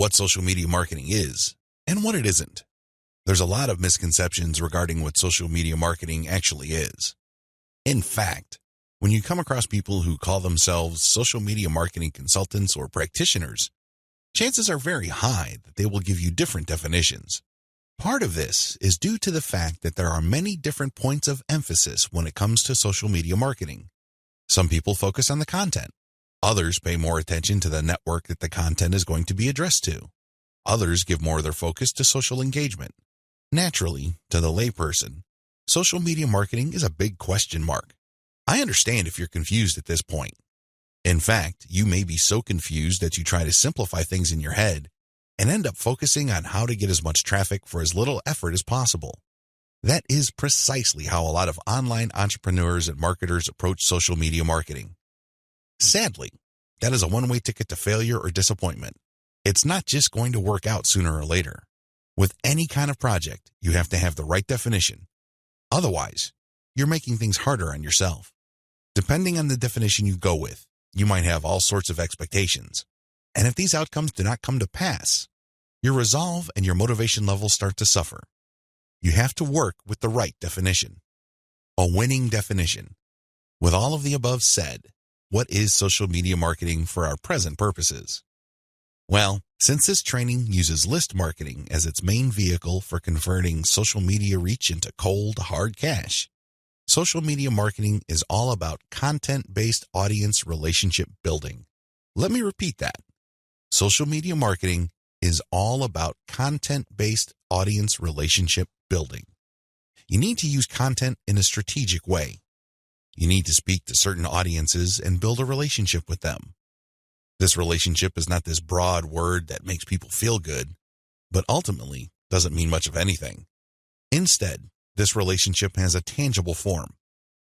what social media marketing is and what it isn't. There's a lot of misconceptions regarding what social media marketing actually is. In fact, when you come across people who call themselves social media marketing consultants or practitioners, chances are very high that they will give you different definitions. Part of this is due to the fact that there are many different points of emphasis when it comes to social media marketing. Some people focus on the content. Others pay more attention to the network that the content is going to be addressed to. Others give more of their focus to social engagement. Naturally, to the layperson, social media marketing is a big question mark. I understand if you're confused at this point. In fact, you may be so confused that you try to simplify things in your head and end up focusing on how to get as much traffic for as little effort as possible. That is precisely how a lot of online entrepreneurs and marketers approach social media marketing. Sadly, that is a one-way ticket to failure or disappointment. It's not just going to work out sooner or later. With any kind of project, you have to have the right definition. Otherwise, you're making things harder on yourself. Depending on the definition you go with, you might have all sorts of expectations. And if these outcomes do not come to pass, your resolve and your motivation levels start to suffer. You have to work with the right definition. A winning definition. With all of the above said, what is social media marketing for our present purposes? Well, since this training uses list marketing as its main vehicle for converting social media reach into cold, hard cash, social media marketing is all about content-based audience relationship building. Let me repeat that. Social media marketing is all about content-based audience relationship building. You need to use content in a strategic way. You need to speak to certain audiences and build a relationship with them. This relationship is not this broad word that makes people feel good, but ultimately doesn't mean much of anything. Instead, this relationship has a tangible form.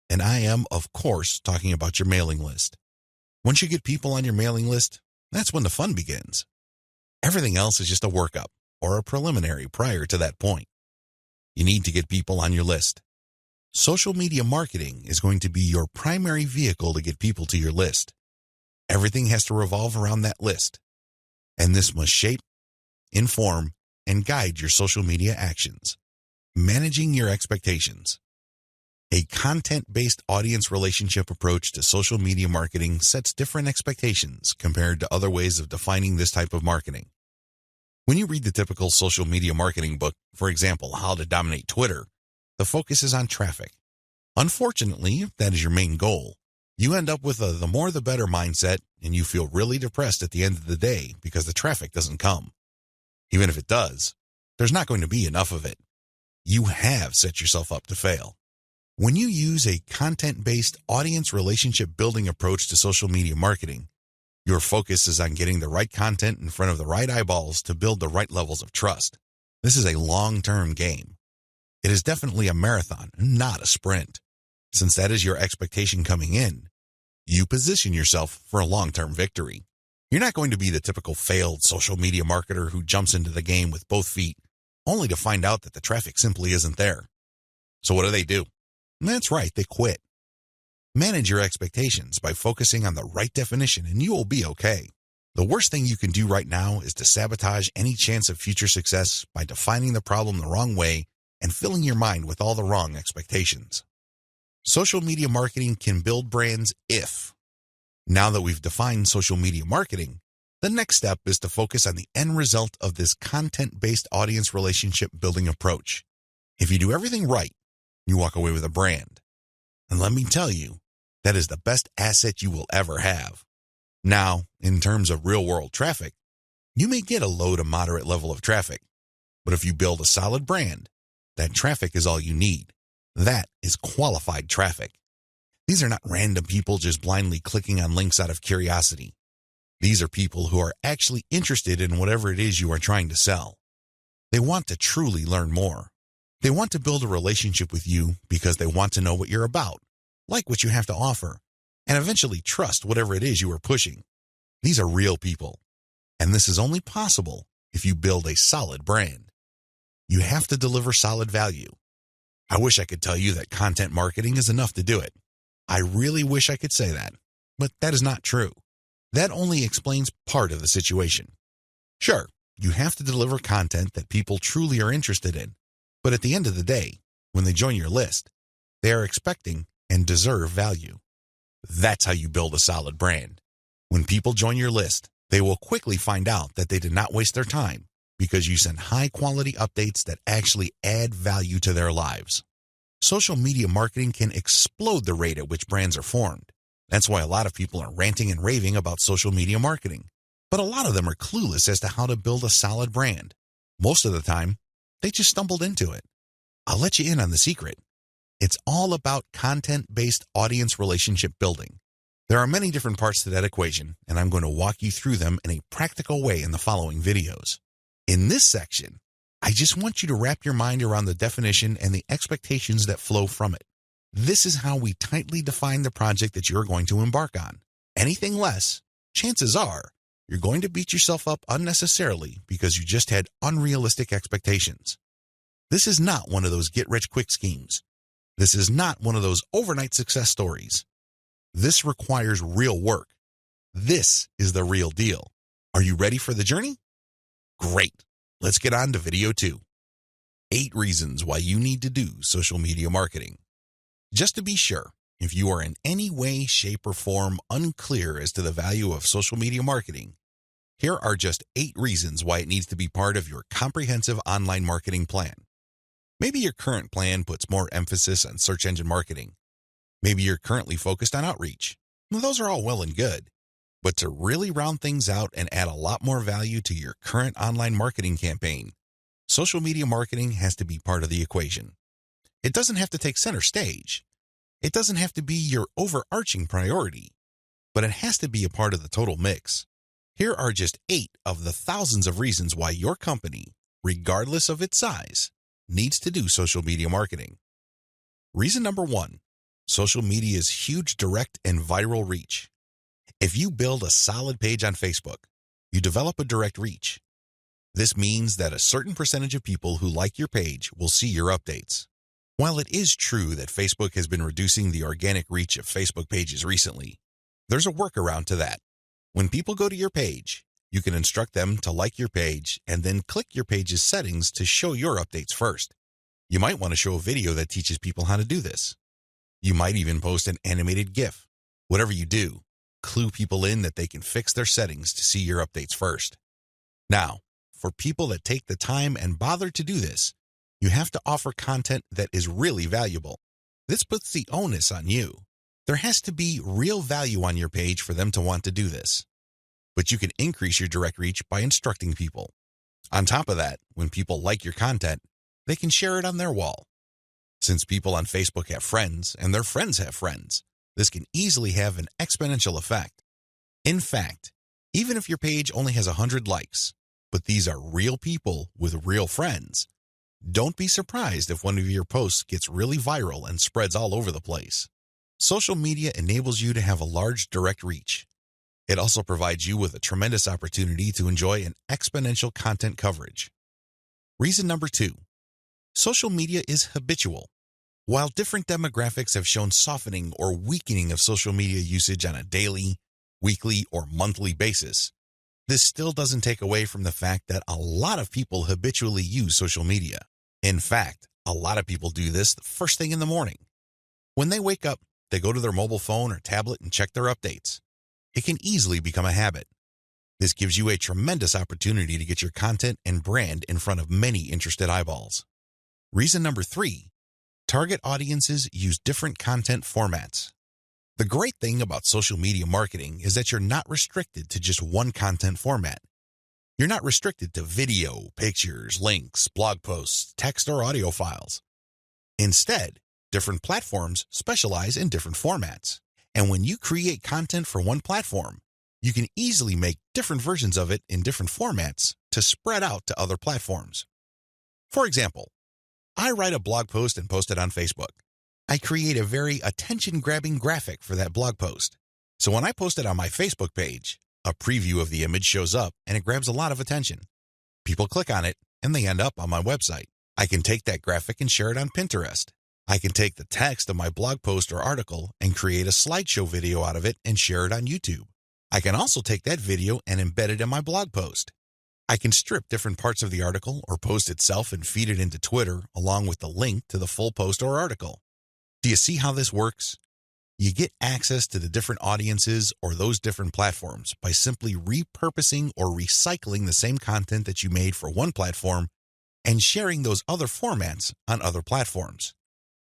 And I am, of course, talking about your mailing list. Once you get people on your mailing list, that's when the fun begins. Everything else is just a workup or a preliminary prior to that point. You need to get people on your list. Social media marketing is going to be your primary vehicle to get people to your list. Everything has to revolve around that list. And this must shape, inform, and guide your social media actions. Managing your expectations. A content-based audience relationship approach to social media marketing sets different expectations compared to other ways of defining this type of marketing. When you read the typical social media marketing book, for example, How to Dominate Twitter, the focus is on traffic. Unfortunately, if that is your main goal, you end up with a the more the better mindset, and you feel really depressed at the end of the day because the traffic doesn't come. Even if it does, there's not going to be enough of it. You have set yourself up to fail. When you use a content-based audience relationship building approach to social media marketing, your focus is on getting the right content in front of the right eyeballs to build the right levels of trust. This is a long-term game. It is definitely a marathon, not a sprint. Since that is your expectation coming in, you position yourself for a long-term victory. You're not going to be the typical failed social media marketer who jumps into the game with both feet, only to find out that the traffic simply isn't there. So what do? That's right, they quit. Manage your expectations by focusing on the right definition and you will be okay. The worst thing you can do right now is to sabotage any chance of future success by defining the problem the wrong way and filling your mind with all the wrong expectations. Social media marketing can build brands if. Now that we've defined social media marketing, the next step is to focus on the end result of this content-based audience relationship building approach. If you do everything right, you walk away with a brand. And let me tell you, that is the best asset you will ever have. Now, in terms of real-world traffic, you may get a low to moderate level of traffic. But if you build a solid brand, that traffic is all you need. That is qualified traffic. These are not random people just blindly clicking on links out of curiosity. These are people who are actually interested in whatever it is you are trying to sell. They want to truly learn more. They want to build a relationship with you because they want to know what you're about, like what you have to offer, and eventually trust whatever it is you are pushing. These are real people, and this is only possible if you build a solid brand. You have to deliver solid value. I wish I could tell you that content marketing is enough to do it. I really wish I could say that, but that is not true. That only explains part of the situation. Sure, You have to deliver content that people truly are interested in. But at the end of the day, when they join your list, they are expecting and deserve value. That's how you build a solid brand. When people join your list, they will quickly find out that they did not waste their time because you send high-quality updates that actually add value to their lives. Social media marketing can explode the rate at which brands are formed. That's why a lot of people are ranting and raving about social media marketing. But a lot of them are clueless as to how to build a solid brand. Most of the time, they just stumbled into it. I'll let you in on the secret. It's all about content-based audience relationship building. There are many different parts to that equation, and I'm going to walk you through them in a practical way in the following videos. In this section, I just want you to wrap your mind around the definition and the expectations that flow from it. This is how we tightly define the project that you're going to embark on. Anything less, chances are, you're going to beat yourself up unnecessarily because you just had unrealistic expectations. This is not one of those get-rich-quick schemes. This is not one of those overnight success stories. This requires real work. This is the real deal. Are you ready for the journey? Great. Let's get on to video 2. 8 reasons why you need to do social media marketing. Just to be sure, if you are in any way, shape, or form unclear as to the value of social media marketing, here are just 8 reasons why it needs to be part of your comprehensive online marketing plan. Maybe your current plan puts more emphasis on search engine marketing. Maybe you're currently focused on outreach. Well, those are all well and good. But to really round things out and add a lot more value to your current online marketing campaign, social media marketing has to be part of the equation. It doesn't have to take center stage. It doesn't have to be your overarching priority, but it has to be a part of the total mix. Here are just 8 of the thousands of reasons why your company, regardless of its size, needs to do social media marketing. Reason number 1, social media's huge direct and viral reach. If you build a solid page on Facebook, you develop a direct reach. This means that a certain percentage of people who like your page will see your updates. While it is true that Facebook has been reducing the organic reach of Facebook pages recently, there's a workaround to that. When people go to your page, you can instruct them to like your page and then click your page's settings to show your updates first. You might want to show a video that teaches people how to do this. You might even post an animated GIF. Whatever you do, clue people in that they can fix their settings to see your updates first. Now, for people that take the time and bother to do this, you have to offer content that is really valuable. This puts the onus on you. There has to be real value on your page for them to want to do this. But you can increase your direct reach by instructing people. On top of that, when people like your content, they can share it on their wall. Since people on Facebook have friends and their friends have friends, this can easily have an exponential effect. In fact, even if your page only has 100 likes, but these are real people with real friends, don't be surprised if one of your posts gets really viral and spreads all over the place. Social media enables you to have a large direct reach. It also provides you with a tremendous opportunity to enjoy an exponential content coverage. Reason number 2, social media is habitual. While different demographics have shown softening or weakening of social media usage on a daily, weekly, or monthly basis, this still doesn't take away from the fact that a lot of people habitually use social media. In fact, a lot of people do this the first thing in the morning. When they wake up, they go to their mobile phone or tablet and check their updates. It can easily become a habit. This gives you a tremendous opportunity to get your content and brand in front of many interested eyeballs. Reason number 3, target audiences use different content formats. The great thing about social media marketing is that you're not restricted to just one content format. You're not restricted to video, pictures, links, blog posts, text, or audio files. Instead, different platforms specialize in different formats. And when you create content for one platform, you can easily make different versions of it in different formats to spread out to other platforms. For example, I write a blog post and post it on Facebook. I create a very attention-grabbing graphic for that blog post. So when I post it on my Facebook page, a preview of the image shows up and it grabs a lot of attention. People click on it and they end up on my website. I can take that graphic and share it on Pinterest. I can take the text of my blog post or article and create a slideshow video out of it and share it on YouTube. I can also take that video and embed it in my blog post. I can strip different parts of the article or post itself and feed it into Twitter along with the link to the full post or article. Do you see how this works? You get access to the different audiences or those different platforms by simply repurposing or recycling the same content that you made for one platform and sharing those other formats on other platforms.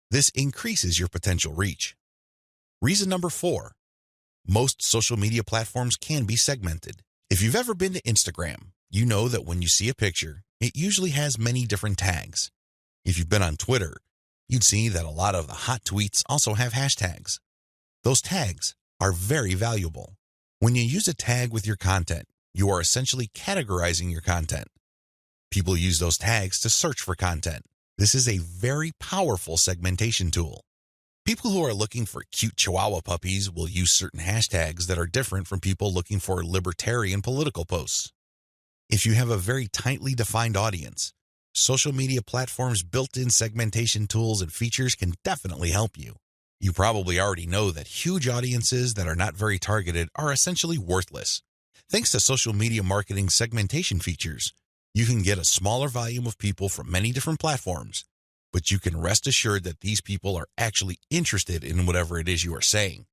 This increases your potential reach. Reason number 4, most social media platforms can be segmented. If you've ever been to Instagram, you know that when you see a picture, it usually has many different tags. If you've been on Twitter, you'd see that a lot of the hot tweets also have hashtags. Those tags are very valuable. When you use a tag with your content, you are essentially categorizing your content. People use those tags to search for content. This is a very powerful segmentation tool. People who are looking for cute Chihuahua puppies will use certain hashtags that are different from people looking for libertarian political posts. If you have a very tightly defined audience, social media platforms' built-in segmentation tools and features can definitely help you. You probably already know that huge audiences that are not very targeted are essentially worthless. Thanks to social media marketing segmentation features, you can get a smaller volume of people from many different platforms, but you can rest assured that these people are actually interested in whatever it is you are saying.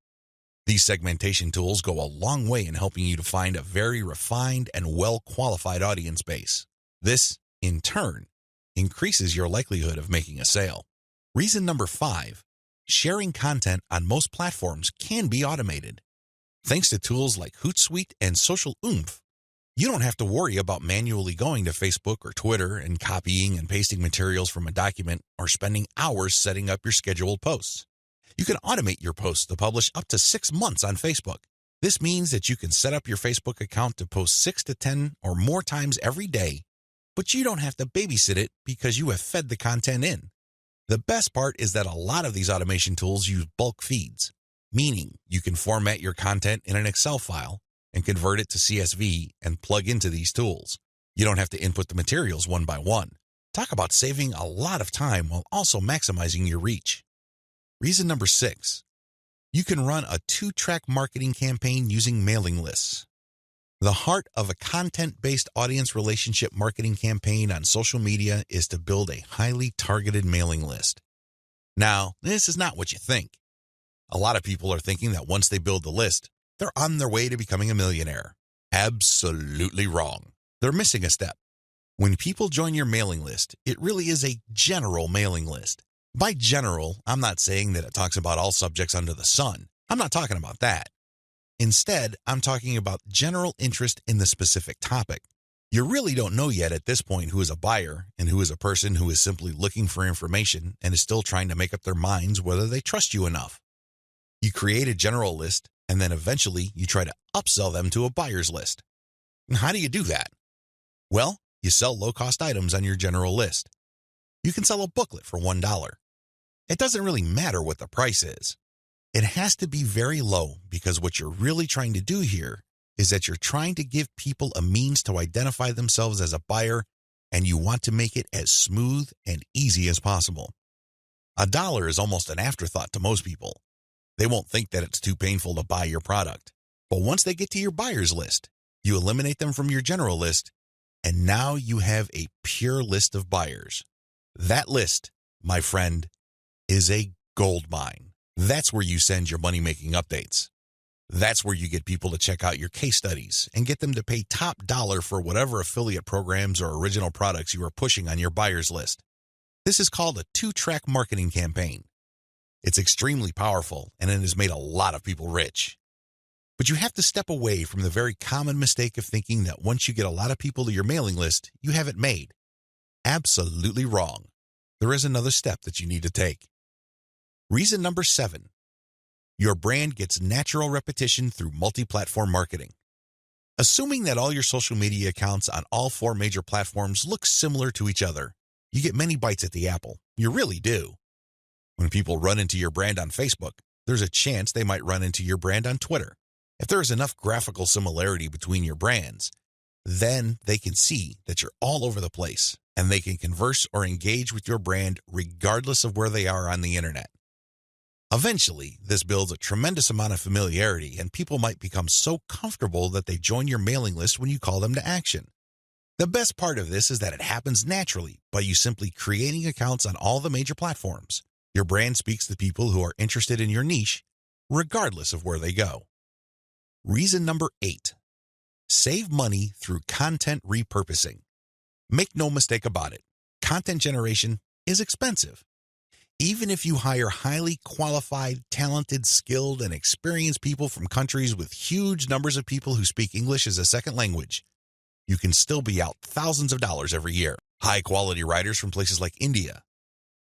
These segmentation tools go a long way in helping you to find a very refined and well-qualified audience base. This, in turn, increases your likelihood of making a sale. Reason number 5, sharing content on most platforms can be automated. Thanks to tools like Hootsuite and Social Oomph, you don't have to worry about manually going to Facebook or Twitter and copying and pasting materials from a document or spending hours setting up your scheduled posts. You can automate your posts to publish up to 6 months on Facebook. This means that you can set up your Facebook account to post 6 to 10 or more times every day, but you don't have to babysit it because you have fed the content in. The best part is that a lot of these automation tools use bulk feeds, meaning you can format your content in an Excel file and convert it to CSV and plug into these tools. You don't have to input the materials one by one. Talk about saving a lot of time while also maximizing your reach. Reason number 6, you can run a 2-track marketing campaign using mailing lists. The heart of a content-based audience relationship marketing campaign on social media is to build a highly targeted mailing list. Now, this is not what you think. A lot of people are thinking that once they build the list, they're on their way to becoming a millionaire. Absolutely wrong. They're missing a step. When people join your mailing list, it really is a general mailing list. By general, I'm not saying that it talks about all subjects under the sun. I'm not talking about that. Instead, I'm talking about general interest in the specific topic. You really don't know yet at this point who is a buyer and who is a person who is simply looking for information and is still trying to make up their minds whether they trust you enough. You create a general list, and then eventually you try to upsell them to a buyer's list. And how do you do that? Well, you sell low-cost items on your general list. You can sell a booklet for $1. It doesn't really matter what the price is. It has to be very low because what you're really trying to do here is that you're trying to give people a means to identify themselves as a buyer, and you want to make it as smooth and easy as possible. $1 is almost an afterthought to most people. They won't think that it's too painful to buy your product. But once they get to your buyer's list, you eliminate them from your general list, and now you have a pure list of buyers. That list, my friend, is a gold mine. That's where you send your money-making updates. That's where you get people to check out your case studies and get them to pay top dollar for whatever affiliate programs or original products you are pushing on your buyer's list. This is called a 2-track marketing campaign. It's extremely powerful, and it has made a lot of people rich. But you have to step away from the very common mistake of thinking that once you get a lot of people to your mailing list, you have it made. Absolutely wrong. There is another step that you need to take. Reason number 7, your brand gets natural repetition through multi-platform marketing. Assuming that all your social media accounts on all 4 major platforms look similar to each other, you get many bites at the apple. You really do. When people run into your brand on Facebook, there's a chance they might run into your brand on Twitter. If there is enough graphical similarity between your brands, then they can see that you're all over the place, and they can converse or engage with your brand regardless of where they are on the internet. Eventually, this builds a tremendous amount of familiarity, and people might become so comfortable that they join your mailing list when you call them to action. The best part of this is that it happens naturally by you simply creating accounts on all the major platforms. Your brand speaks to people who are interested in your niche, regardless of where they go. Reason number 8. Save money through content repurposing. Make no mistake about it, content generation is expensive. Even if you hire highly qualified, talented, skilled, and experienced people from countries with huge numbers of people who speak English as a second language, you can still be out thousands of dollars every year. High-quality writers from places like India,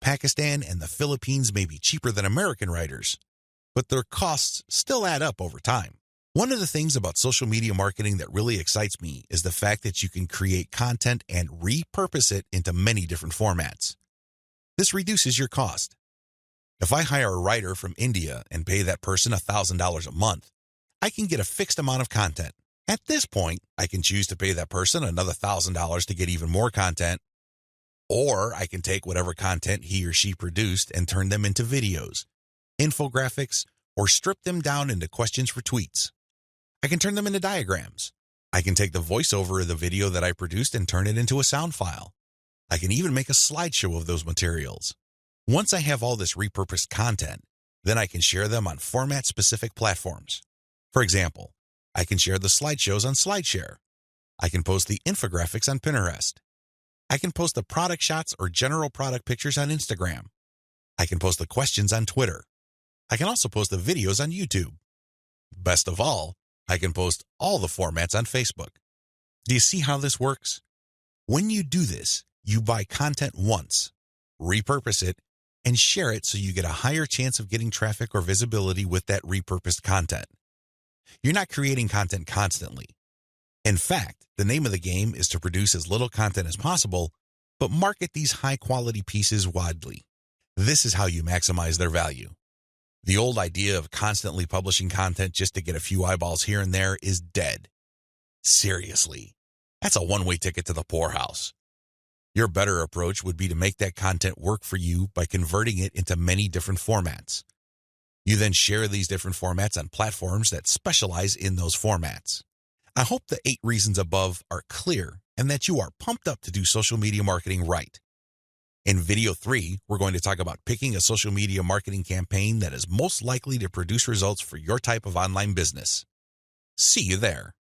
Pakistan, and the Philippines may be cheaper than American writers, but their costs still add up over time. One of the things about social media marketing that really excites me is the fact that you can create content and repurpose it into many different formats. This reduces your cost. If I hire a writer from India and pay that person $1,000 a month, I can get a fixed amount of content. At this point, I can choose to pay that person another $1,000 to get even more content, or I can take whatever content he or she produced and turn them into videos, infographics, or strip them down into questions for tweets. I can turn them into diagrams. I can take the voiceover of the video that I produced and turn it into a sound file. I can even make a slideshow of those materials. Once I have all this repurposed content, then I can share them on format-specific platforms. For example, I can share the slideshows on SlideShare. I can post the infographics on Pinterest. I can post the product shots or general product pictures on Instagram. I can post the questions on Twitter. I can also post the videos on YouTube. Best of all, I can post all the formats on Facebook. Do you see how this works? When you do this, you buy content once, repurpose it, and share it so you get a higher chance of getting traffic or visibility with that repurposed content. You're not creating content constantly. In fact, the name of the game is to produce as little content as possible, but market these high-quality pieces widely. This is how you maximize their value. The old idea of constantly publishing content just to get a few eyeballs here and there is dead. Seriously, that's a one-way ticket to the poorhouse. Your better approach would be to make that content work for you by converting it into many different formats. You then share these different formats on platforms that specialize in those formats. I hope the 8 reasons above are clear and that you are pumped up to do social media marketing right. In video 3, we're going to talk about picking a social media marketing campaign that is most likely to produce results for your type of online business. See you there.